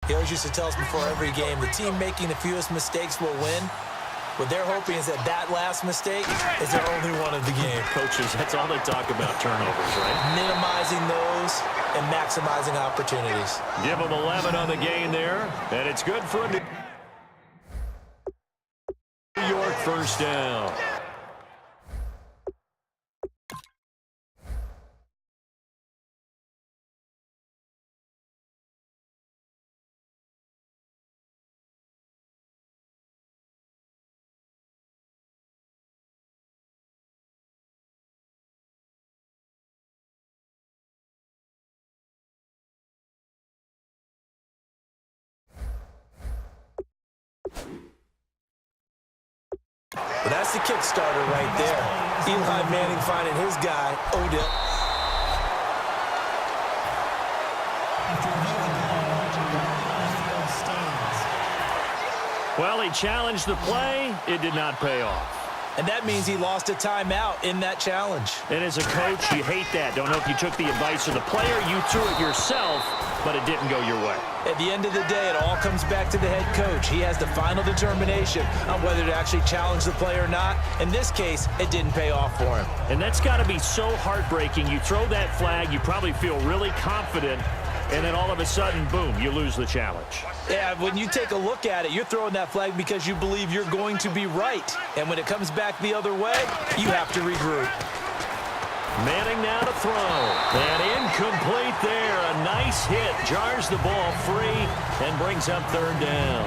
He always used to tell us before every game, the team making the fewest mistakes will win. What they're hoping is that that last mistake is their only one of the game. Coaches, that's all they talk about, turnovers, right? Minimizing those and maximizing opportunities. Give them 11 on the game there, and it's good for a New York first down. But that's the kickstarter right there. Eli Manning finding his guy, Odell. Well, he challenged the play. It did not pay off. And that means he lost a timeout in that challenge. And as a coach, you hate that. Don't know if you took the advice of the player. You threw it yourself, but it didn't go your way. At the end of the day, it all comes back to the head coach. He has the final determination on whether to actually challenge the play or not. In this case, it didn't pay off for him. And that's got to be so heartbreaking. You throw that flag, you probably feel really confident, and then all of a sudden, boom, you lose the challenge. Yeah, when you take a look at it, you're throwing that flag because you believe you're going to be right. And when it comes back the other way, you have to regroup. Manning now to throw. And incomplete there. A nice hit. Jars the ball free and brings up third down.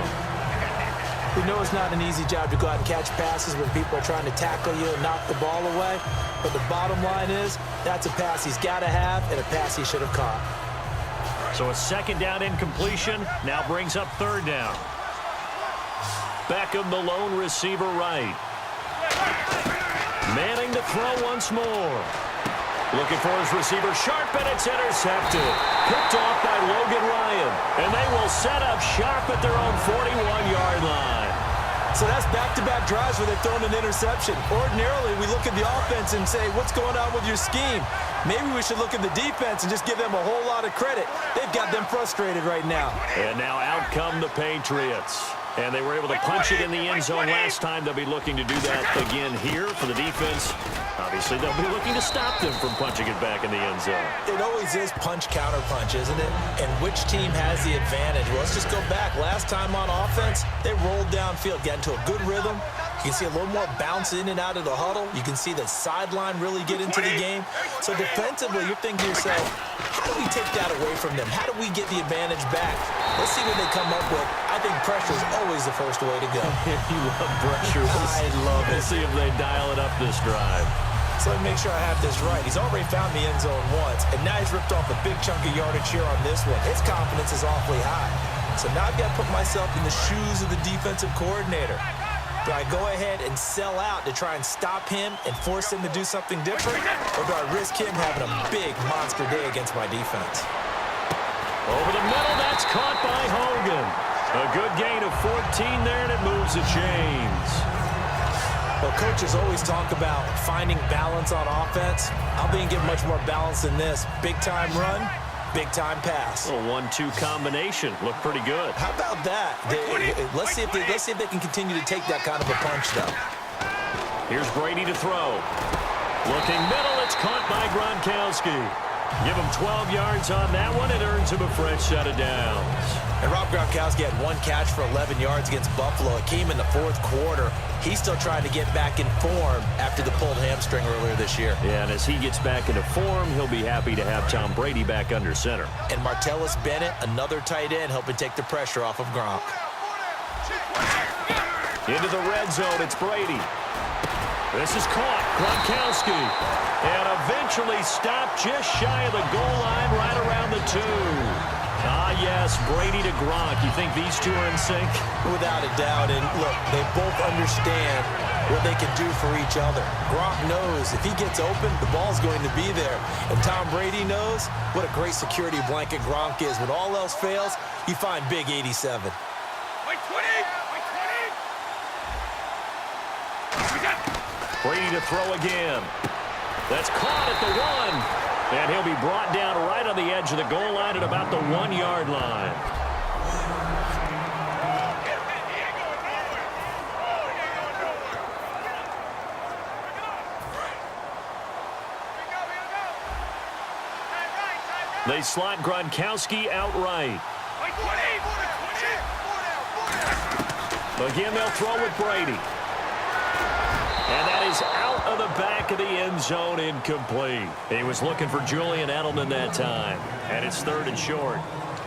We know it's not an easy job to go out and catch passes when people are trying to tackle you and knock the ball away. But the bottom line is, that's a pass he's got to have and a pass he should have caught. So a second down incompletion now brings up third down. Beckham, the lone receiver right. Manning to throw once more. Looking for his receiver sharp, and it's intercepted. Picked off by Logan Ryan. And they will set up sharp at their own 41-yard line. So that's back-to-back drives where they've thrown an interception. Ordinarily, we look at the offense and say, what's going on with your scheme? Maybe we should look at the defense and just give them a whole lot of credit. They've got them frustrated right now. And now out come the Patriots. And they were able to punch it in the end zone last time. They'll be looking to do that again here for the defense. Obviously, they'll be looking to stop them from punching it back in the end zone. It always is punch-counter-punch, isn't it? And which team has the advantage? Well, let's just go back. Last time on offense, they rolled downfield, got into a good rhythm. You can see a little more bounce in and out of the huddle. You can see the sideline really get into the game. So defensively, you're thinking to yourself, how do we take that away from them? How do we get the advantage back? Let's see what they come up with. I think pressure is always the first way to go. You love pressure. I love it. Let's see if they dial it up this drive. So let me make sure I have this right. He's already found the end zone once, and now he's ripped off a big chunk of yardage here on this one. His confidence is awfully high. So now I've got to put myself in the shoes of the defensive coordinator. Do I go ahead and sell out to try and stop him and force him to do something different? Or do I risk him having a big monster day against my defense? Over the middle, that's caught by Hogan. A good gain of 14 there, and it moves the chains. Well, coaches always talk about finding balance on offense. I didn't get much more balance than this. Big-time run, big-time pass. A 1-2 combination. Looked pretty good. How about that? Let's see if they can continue to take that kind of a punch, though. Here's Brady to throw. Looking middle, it's caught by Gronkowski. Give him 12 yards on that one. It earns him a fresh set of downs. And Rob Gronkowski had one catch for 11 yards against Buffalo. It came in the fourth quarter. He's still trying to get back in form after the pulled hamstring earlier this year. Yeah, and as he gets back into form, he'll be happy to have Tom Brady back under center. And Martellus Bennett, another tight end, helping take the pressure off of Gronk. Into the red zone, it's Brady. This is caught. Gronkowski. And eventually stopped just shy of the goal line right around the 2. Ah, yes, Brady to Gronk. You think these two are in sync? Without a doubt. And look, they both understand what they can do for each other. Gronk knows if he gets open, the ball's going to be there. And Tom Brady knows what a great security blanket Gronk is. When all else fails, you find big 87. Brady to throw again. That's caught at the 1. And he'll be brought down right on the edge of the goal line at about the 1-yard line. They slot Gronkowski outright. Again, they'll throw with Brady. And that is out of the back of the end zone, incomplete. He was looking for Julian Edelman that time. And it's 3rd and short.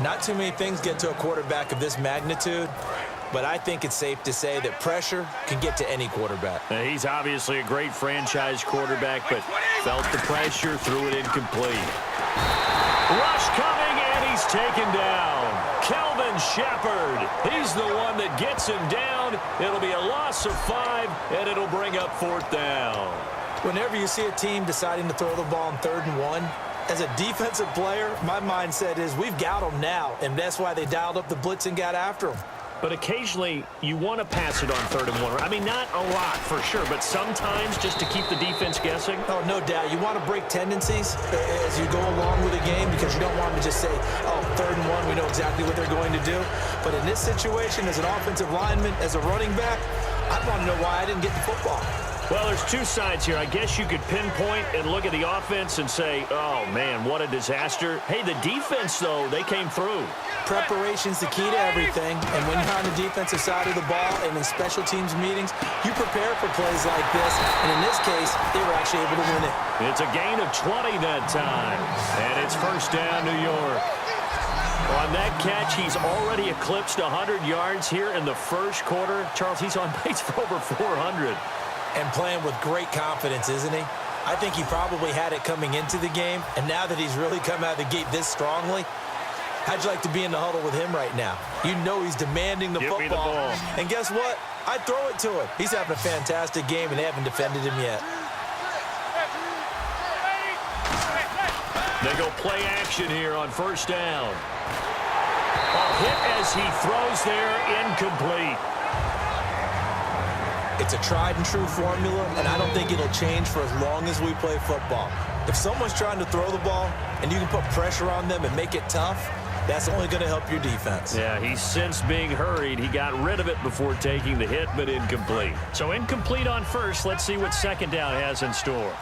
Not too many things get to a quarterback of this magnitude, but I think it's safe to say that pressure can get to any quarterback. He's obviously a great franchise quarterback, but felt the pressure, threw it incomplete. Rush coming, and he's taken down. Kelvin Shepard, he's the one that gets him down. It'll be a loss of 5, and it'll bring up 4th down. Whenever you see a team deciding to throw the ball on 3rd and 1, as a defensive player, my mindset is we've got them now, and that's why they dialed up the blitz and got after them. But occasionally, you want to pass it on 3rd and 1. I mean, not a lot for sure, but sometimes just to keep the defense guessing. Oh, no doubt. You want to break tendencies as you go along with the game because you don't want to just say, oh, 3rd and 1, we know exactly what they're going to do. But in this situation, as an offensive lineman, as a running back, I want to know why I didn't get the football. Well, there's two sides here. I guess you could pinpoint and look at the offense and say, oh, man, what a disaster. Hey, the defense, though, they came through. Preparation's the key to everything, and when you're on the defensive side of the ball and in special teams meetings, you prepare for plays like this, and in this case, they were actually able to win it. It's a gain of 20 that time, and it's 1st down, New York. On that catch, he's already eclipsed 100 yards here in the 1st quarter. Charles, he's on pace for over 400. And playing with great confidence, isn't he? I think he probably had it coming into the game, and now that he's really come out of the gate this strongly, how'd you like to be in the huddle with him right now? You know he's demanding the football. Give me the ball. And guess what? I'd throw it to him. He's having a fantastic game, and they haven't defended him yet. They go play action here on 1st down. A hit as he throws there, incomplete. It's a tried-and-true formula, and I don't think it'll change for as long as we play football. If someone's trying to throw the ball and you can put pressure on them and make it tough, that's only going to help your defense. Yeah, he's since being hurried. He got rid of it before taking the hit, but incomplete. So incomplete on 1st. Let's see what 2nd down has in store.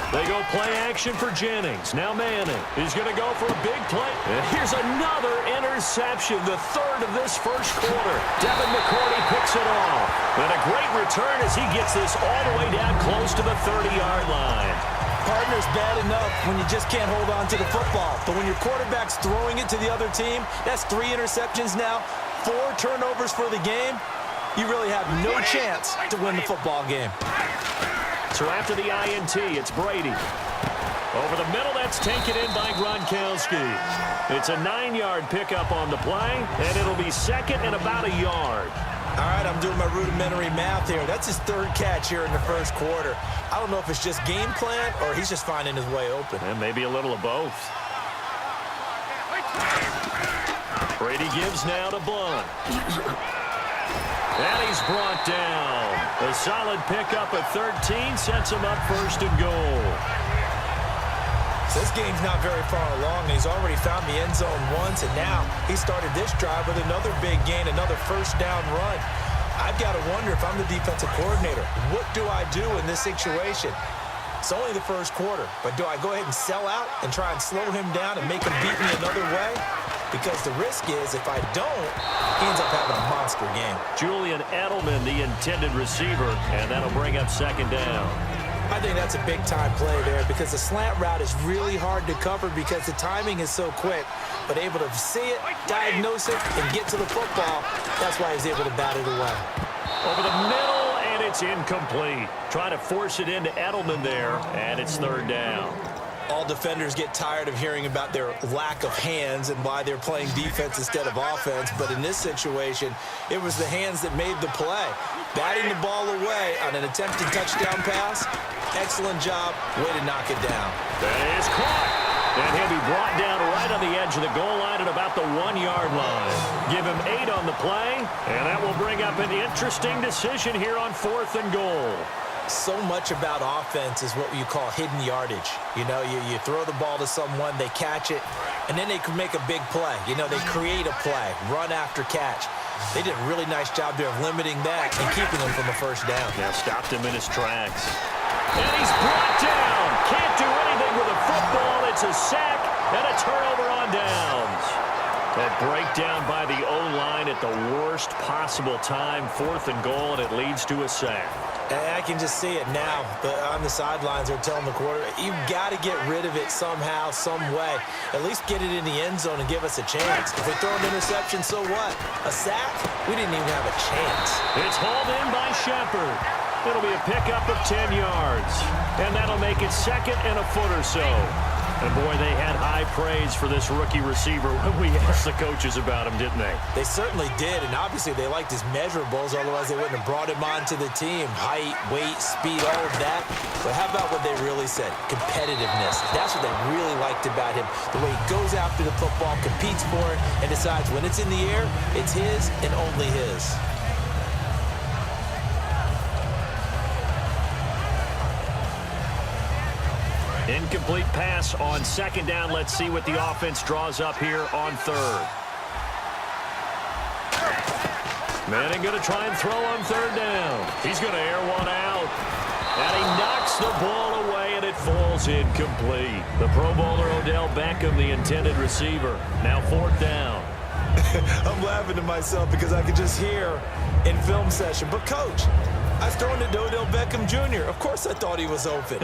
They go play action for Jennings. Now Manning. He's going to go for a big play. And here's another interception, the 3rd of this 1st quarter. Devin McCourty picks it off. And a great return as he gets this all the way down close to the 30-yard line. Partner's bad enough when you just can't hold on to the football. But when your quarterback's throwing it to the other team, that's 3 interceptions now, 4 turnovers for the game. You really have no chance to win the football game. So after the INT, it's Brady. Over the middle, that's taken in by Gronkowski. It's a 9-yard pickup on the play, and it'll be 2nd and about a yard. All right, I'm doing my rudimentary math here. That's his 3rd catch here in the 1st quarter. I don't know if it's just game plan or he's just finding his way open. And maybe a little of both. Brady gives now to Blunt. And he's brought down. A solid pickup at 13 sets him up 1st and goal. So this game's not very far along. He's already found the end zone once, and now he started this drive with another big gain, another 1st down run. I've got to wonder if I'm the defensive coordinator, what do I do in this situation? It's only the 1st quarter, but do I go ahead and sell out and try and slow him down and make him beat me another way? Because the risk is if I don't, he ends up having a monster game. Julian Edelman, the intended receiver, and that'll bring up 2nd down. I think that's a big-time play there because the slant route is really hard to cover because the timing is so quick. But able to see it, diagnose it, and get to the football, that's why he's able to bat it away. Over the middle, and it's incomplete. Trying to force it into Edelman there, and it's 3rd down. All defenders get tired of hearing about their lack of hands and why they're playing defense instead of offense. But in this situation, it was the hands that made the play. Batting the ball away on an attempted touchdown pass, excellent job, way to knock it down. That is caught. And he'll be brought down right on the edge of the goal line at about the 1-yard line. Give him 8 on the play, and that will bring up an interesting decision here on 4th and goal. So much about offense is what you call hidden yardage. You know, you throw the ball to someone, they catch it, and then they can make a big play. You know, they create a play, run after catch. They did a really nice job there of limiting that and keeping him from a 1st down. Yeah, stopped him in his tracks. And he's brought down. Can't do anything with a football. It's a sack and a turnover on downs. That breakdown by the O-line at the worst possible time. 4th and goal, and it leads to a sack. I can just see it now. On the sidelines, they're telling the quarterback, you've got to get rid of it somehow, some way. At least get it in the end zone and give us a chance. If we throw an interception, so what? A sack? We didn't even have a chance. It's hauled in by Shepard. It'll be a pickup of 10 yards. And that'll make it 2nd and a foot or so. And, boy, they had high praise for this rookie receiver when we asked the coaches about him, didn't they? They certainly did, and obviously they liked his measurables, otherwise they wouldn't have brought him onto the team. Height, weight, speed, all of that. But how about what they really said? Competitiveness. That's what they really liked about him. The way he goes after the football, competes for it, and decides when it's in the air, it's his and only his. Incomplete pass on 2nd down. Let's see what the offense draws up here on 3rd. Manning going to try and throw on 3rd down. He's going to air one out. And he knocks the ball away, and it falls incomplete. The Pro Bowler Odell Beckham, the intended receiver. Now 4th down. I'm laughing to myself because I could just hear in film session, but Coach, I was throwing to Odell Beckham Jr. Of course I thought he was open.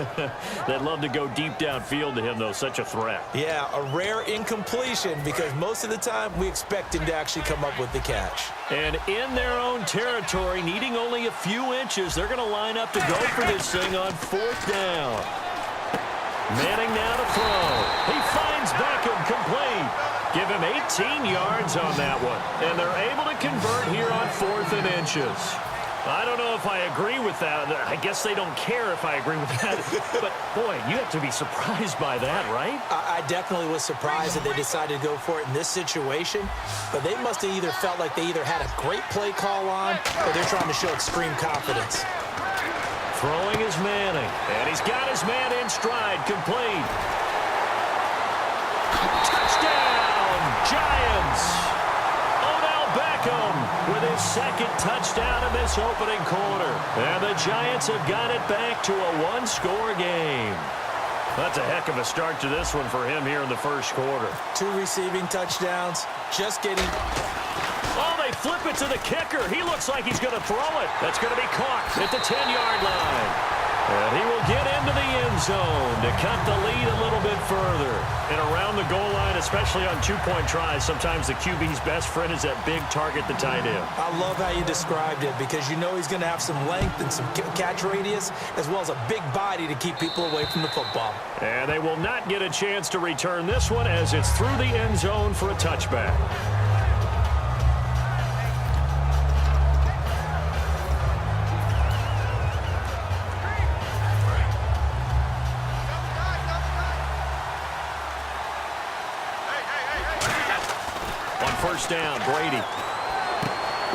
They'd love to go deep downfield to him, though. Such a threat. Yeah, a rare incompletion because most of the time we expect him to actually come up with the catch. And in their own territory, needing only a few inches, they're going to line up to go for this thing on 4th down. Manning now to throw. He finds Beckham complete. Give him 18 yards on that one. And they're able to convert here on 4th and inches. I don't know if I agree with that. I guess they don't care if I agree with that. But, boy, you have to be surprised by that, right? I definitely was surprised that they decided to go for it in this situation. But they must have either felt like they either had a great play call on or they're trying to show extreme confidence. Throwing is Manning. And he's got his man in stride, complete. Touchdown, Giants! With his 2nd touchdown in this opening quarter. And the Giants have got it back to a 1-score game. That's a heck of a start to this one for him here in the 1st quarter. 2 receiving touchdowns, just getting... Oh, they flip it to the kicker. He looks like he's going to throw it. That's going to be caught at the 10-yard line. And he will get into the end zone to cut the lead a little bit further. And around the goal line, especially on 2-point tries, sometimes the QB's best friend is that big target, the tight end. I love how you described it because you know he's going to have some length and some catch radius as well as a big body to keep people away from the football. And they will not get a chance to return this one as it's through the end zone for a touchback. First down, Brady.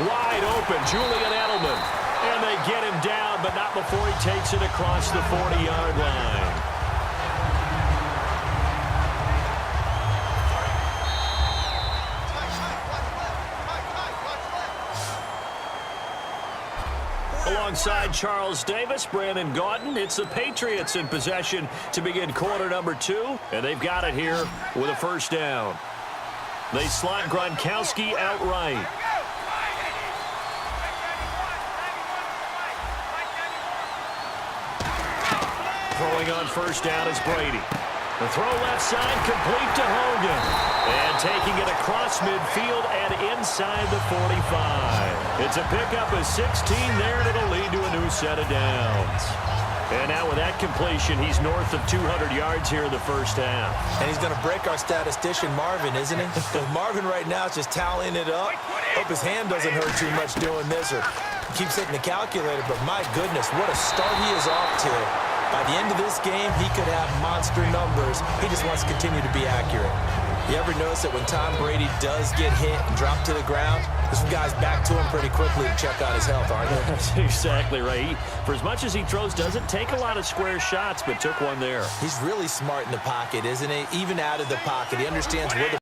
Wide open, Julian Edelman. And they get him down, but not before he takes it across the 40-yard line. Alongside Charles Davis, Brandon Gaudin, it's the Patriots in possession to begin quarter number 2. And they've got it here with a first down. They slot Gronkowski outright. Throwing on first down is Brady. The throw left side complete to Hogan. And taking it across midfield and inside the 45. It's a pickup of 16 there, and it'll lead to a new set of downs. And now with that completion, he's north of 200 yards here in the first half. And he's going to break our statistician, Marvin, isn't he? Because Marvin right now is just tallying it up. Hope his hand doesn't hurt too much doing this or keeps hitting the calculator. But my goodness, what a start he is off to. By the end of this game, he could have monster numbers. He just wants to continue to be accurate. You ever notice that when Tom Brady does get hit and drop to the ground, there's some guys back to him pretty quickly to check on his health, aren't they? That's exactly right. For as much as he throws, doesn't take a lot of square shots, but took one there. He's really smart in the pocket, isn't he? Even out of the pocket. He understands where the